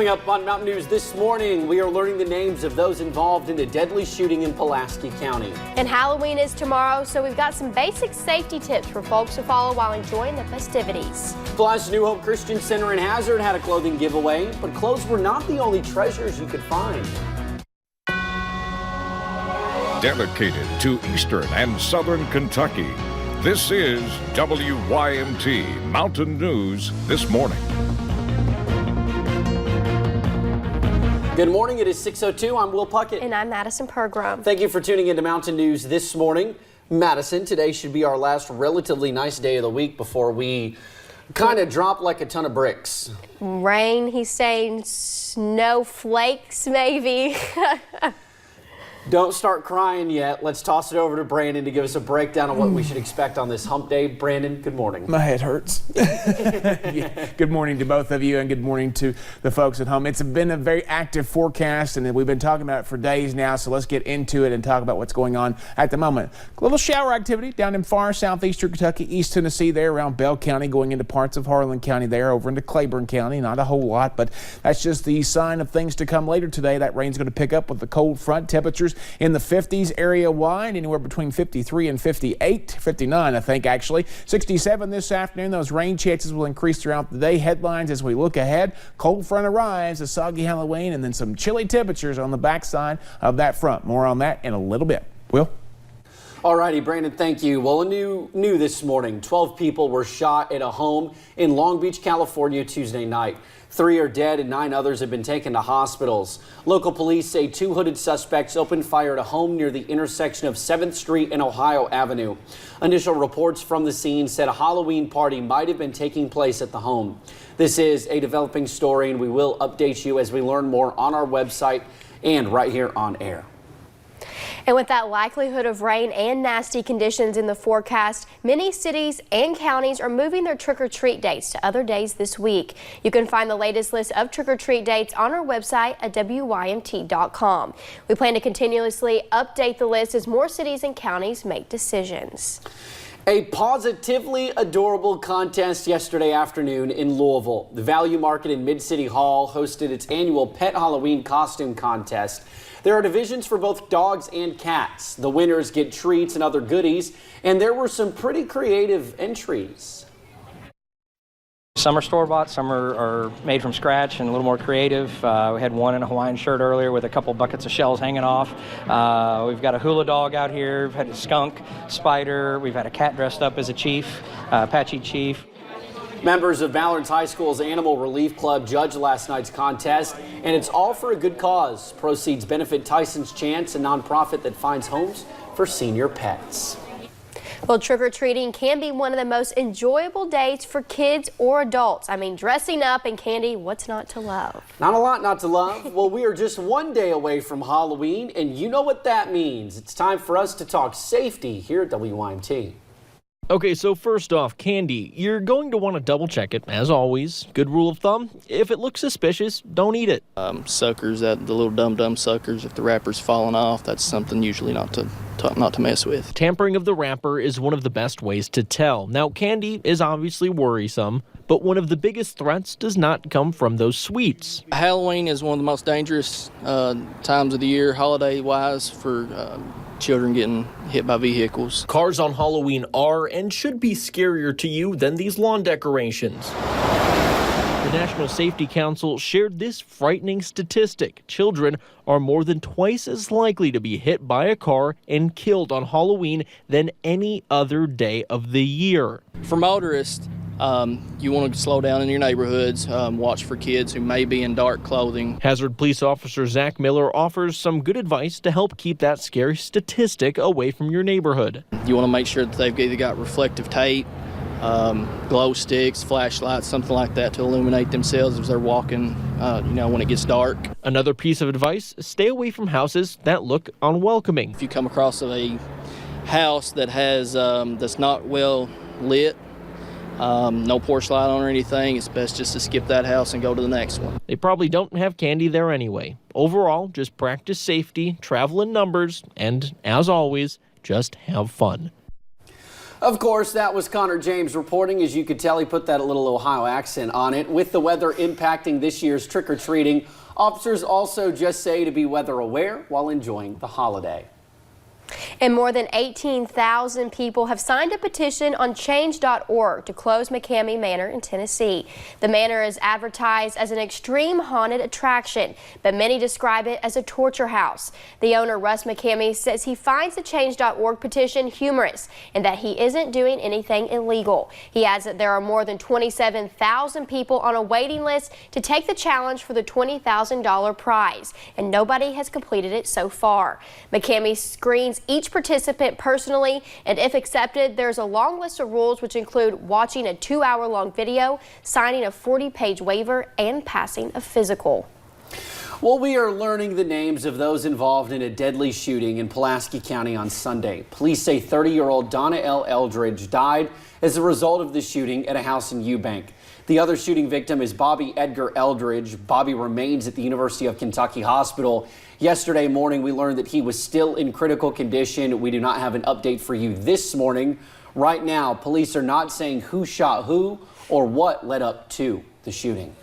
Coming up on Mountain News this morning, we are learning the names of those involved in a deadly shooting in Pulaski County. And Halloween is tomorrow, so we've got some basic safety tips for folks to follow while enjoying the festivities. Plus, New Hope Christian Center in Hazard had a clothing giveaway, but clothes were not the only treasures you could find. Dedicated to Eastern and Southern Kentucky, this is WYMT Mountain News This Morning. Good morning, it is 6:02. I'm Will Puckett. And I'm Madison Pergram. Thank you for tuning into Mountain News This Morning. Madison, today should be our last relatively nice day of the week before we kind of drop like a ton of bricks. Rain, he's saying snowflakes, maybe. Don't start crying yet. Let's toss it over to Brandon to give us a breakdown of what we should expect on this hump day. Brandon, good morning. My head hurts. Good morning to both of you and good morning to the folks at home. It's been a very active forecast and we've been talking about it for days now, so let's get into it and talk about what's going on at the moment. A little shower activity down in far southeastern Kentucky, East Tennessee there around Bell County, going into parts of Harlan County there, over into Claiborne County. Not a whole lot, but that's just the sign of things to come later today. That rain's going to pick up with the cold front. Temperatures in the 50s area wide, anywhere between 53 and 58, 59 I think actually. 67 this afternoon. Those rain chances will increase throughout the day. Headlines as we look ahead: cold front arrives, a soggy Halloween, and then some chilly temperatures on the backside of that front. More on that in a little bit. Will? Alrighty, Brandon, thank you. Well, new this morning, 12 people were shot at a home in Long Beach, California Tuesday night. 3 are dead and 9 others have been taken to hospitals. Local police say 2 hooded suspects opened fire at a home near the intersection of 7th Street and Ohio Avenue. Initial reports from the scene said a Halloween party might have been taking place at the home. This is a developing story and we will update you as we learn more on our website and right here on air. And with that likelihood of rain and nasty conditions in the forecast, many cities and counties are moving their trick-or-treat dates to other days this week. You can find the latest list of trick-or-treat dates on our website at WYMT.com. We plan to continuously update the list as more cities and counties make decisions. A positively adorable contest yesterday afternoon in Louisville. The Value Market in Mid-City Hall hosted its annual Pet Halloween Costume Contest. There are divisions for both dogs and cats. The winners get treats and other goodies, and there were some pretty creative entries. Some are store-bought, some are made from scratch and a little more creative. We had one in a Hawaiian shirt earlier with a couple buckets of shells hanging off. We've got a hula dog out here. We've had a skunk, spider. We've had a cat dressed up as a chief, Apache chief. Members of Ballard's High School's Animal Relief Club judged last night's contest, and it's all for a good cause. Proceeds benefit Tyson's Chance, a nonprofit that finds homes for senior pets. Well, trick-or-treating can be one of the most enjoyable days for kids or adults. I mean, dressing up and candy, what's not to love? Not a lot not to love. Well, we are just one day away from Halloween, and you know what that means. It's time for us to talk safety here at WYMT. Okay, so first off, candy. You're going to want to double check it, as always. Good rule of thumb, if it looks suspicious, don't eat it. Suckers, the little dum-dum suckers, if the wrapper's falling off, that's something usually not to mess with. Tampering of the wrapper is one of the best ways to tell. Now, candy is obviously worrisome, but one of the biggest threats does not come from those sweets. Halloween is one of the most dangerous times of the year, holiday-wise, for children getting hit by vehicles. Cars on Halloween are and should be scarier to you than these lawn decorations. The National Safety Council shared this frightening statistic. Children are more than twice as likely to be hit by a car and killed on Halloween than any other day of the year. For motorists, you want to slow down in your neighborhoods, watch for kids who may be in dark clothing. Hazard Police Officer Zach Miller offers some good advice to help keep that scary statistic away from your neighborhood. You want to make sure that they've either got reflective tape, glow sticks, flashlights, something like that to illuminate themselves as they're walking, when it gets dark. Another piece of advice, stay away from houses that look unwelcoming. If you come across a house that has that's not well lit, no porch light on or anything, it's best just to skip that house and go to the next one. They probably don't have candy there anyway. Overall, just practice safety, travel in numbers, and as always, just have fun. Of course, that was Connor James reporting. As you could tell, he put that little Ohio accent on it. With the weather impacting this year's trick-or-treating, officers also just say to be weather aware while enjoying the holiday. And more than 18,000 people have signed a petition on change.org to close McCamey Manor in Tennessee. The manor is advertised as an extreme haunted attraction, but many describe it as a torture house. The owner, Russ McCamey, says he finds the change.org petition humorous and that he isn't doing anything illegal. He adds that there are more than 27,000 people on a waiting list to take the challenge for the $20,000 prize, and nobody has completed it so far. McCamey screens each participant personally, and if accepted, there's a long list of rules which include watching a 2-hour-long video, signing a 40-page waiver, and passing a physical. Well, we are learning the names of those involved in a deadly shooting in Pulaski County on Sunday. Police say 30-year-old Donna L. Eldridge died as a result of the shooting at a house in Eubank. The other shooting victim is Bobby Edgar Eldridge. Bobby remains at the University of Kentucky Hospital. Yesterday morning, we learned that he was still in critical condition. We do not have an update for you this morning. Right now, police are not saying who shot who or what led up to the shooting.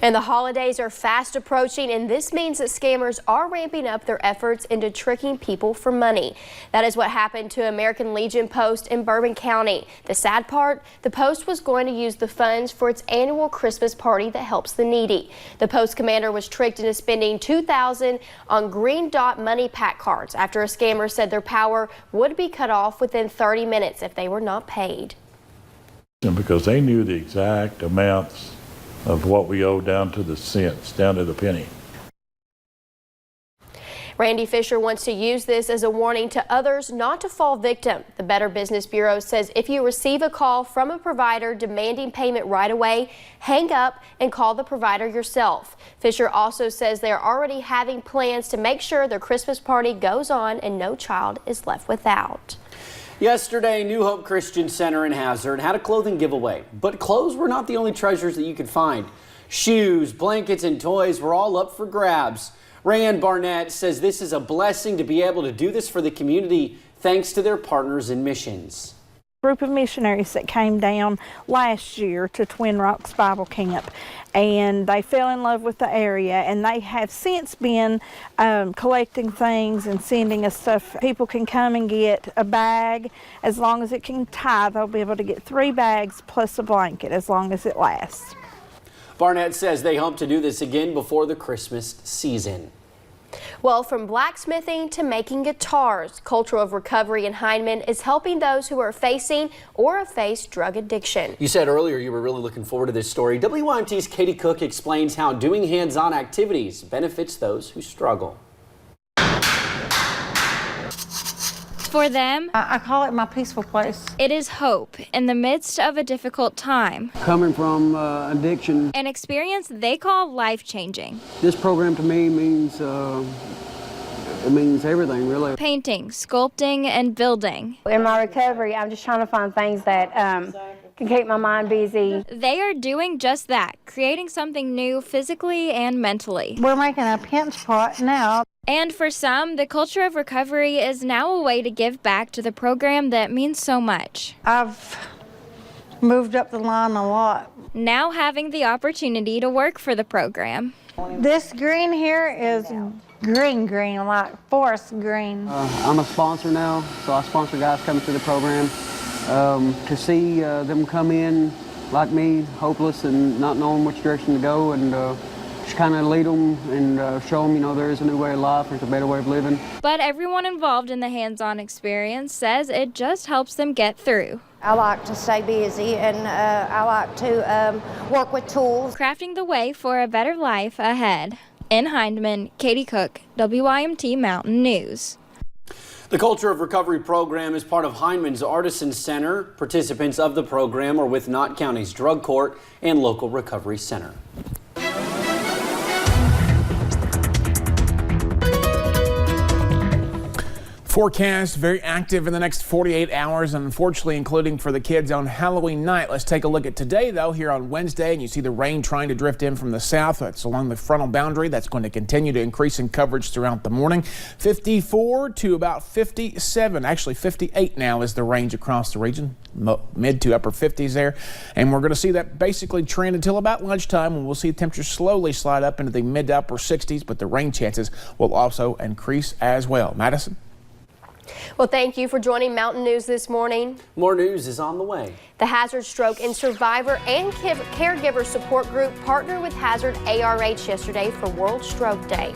And the holidays are fast approaching, and this means that scammers are ramping up their efforts into tricking people for money. That is what happened to American Legion Post in Bourbon County. The sad part, the Post was going to use the funds for its annual Christmas party that helps the needy. The Post commander was tricked into spending $2,000 on Green Dot money pack cards after a scammer said their power would be cut off within 30 minutes if they were not paid. Because they knew the exact amounts of what we owe down to the cents, down to the penny. Randy Fisher wants to use this as a warning to others not to fall victim. The Better Business Bureau says if you receive a call from a provider demanding payment right away, hang up and call the provider yourself. Fisher also says they're already having plans to make sure their Christmas party goes on and no child is left without. Yesterday, New Hope Christian Center in Hazard had a clothing giveaway, but clothes were not the only treasures that you could find. Shoes, blankets, and toys were all up for grabs. Rayanne Barnett says this is a blessing to be able to do this for the community thanks to their partners in missions. Group of missionaries that came down last year to Twin Rocks Bible Camp, and they fell in love with the area, and they have since been collecting things and sending us stuff. People can come and get a bag as long as it can tie. They'll be able to get 3 bags plus a blanket as long as it lasts. Barnett says they hope to do this again before the Christmas season. Well, from blacksmithing to making guitars, Culture of Recovery in Hindman is helping those who are facing or have faced drug addiction. You said earlier you were really looking forward to this story. WYMT's Katie Cook explains how doing hands-on activities benefits those who struggle. For them, I call it my peaceful place. it is hope in the midst of a difficult time. Coming from addiction, An experience they call life-changing. this program to me means it means everything, really. Painting, sculpting, and building. In my recovery, I'm just trying to find things that can keep my mind busy. They are doing just that, creating something new physically and mentally. We're making a pinch pot now. And for some, the Culture of Recovery is now a way to give back to the program that means so much. I've moved up the line a lot. Now having the opportunity to work for the program. This green here is green, like forest green. I'm a sponsor now, so I sponsor guys coming through the program. To see them come in like me, hopeless and not knowing which direction to go, and just kind of lead them and show them, there is a new way of life, there's a better way of living. But everyone involved in the hands-on experience says it just helps them get through. I like to stay busy, and I like to work with tools. Crafting the way for a better life ahead. In Hindman, Katie Cook, WYMT Mountain News. The Culture of Recovery program is part of Hindman's Artisan Center. Participants of the program are with Knott County's Drug Court and local recovery center. Forecast very active in the next 48 hours, unfortunately, including for the kids on Halloween night. Let's take a look at today, though, here on Wednesday, and you see the rain trying to drift in from the south. That's along the frontal boundary. That's going to continue to increase in coverage throughout the morning. 54 to about 57, actually 58 now is the range across the region. Mid to upper 50s there, and we're going to see that basically trend until about lunchtime, when we'll see temperatures slowly slide up into the mid to upper 60s, but the rain chances will also increase as well. Madison? Well, thank you for joining Mountain News this morning. More news is on the way. The Hazard Stroke and Survivor and Caregiver Support Group partnered with Hazard ARH yesterday for World Stroke Day.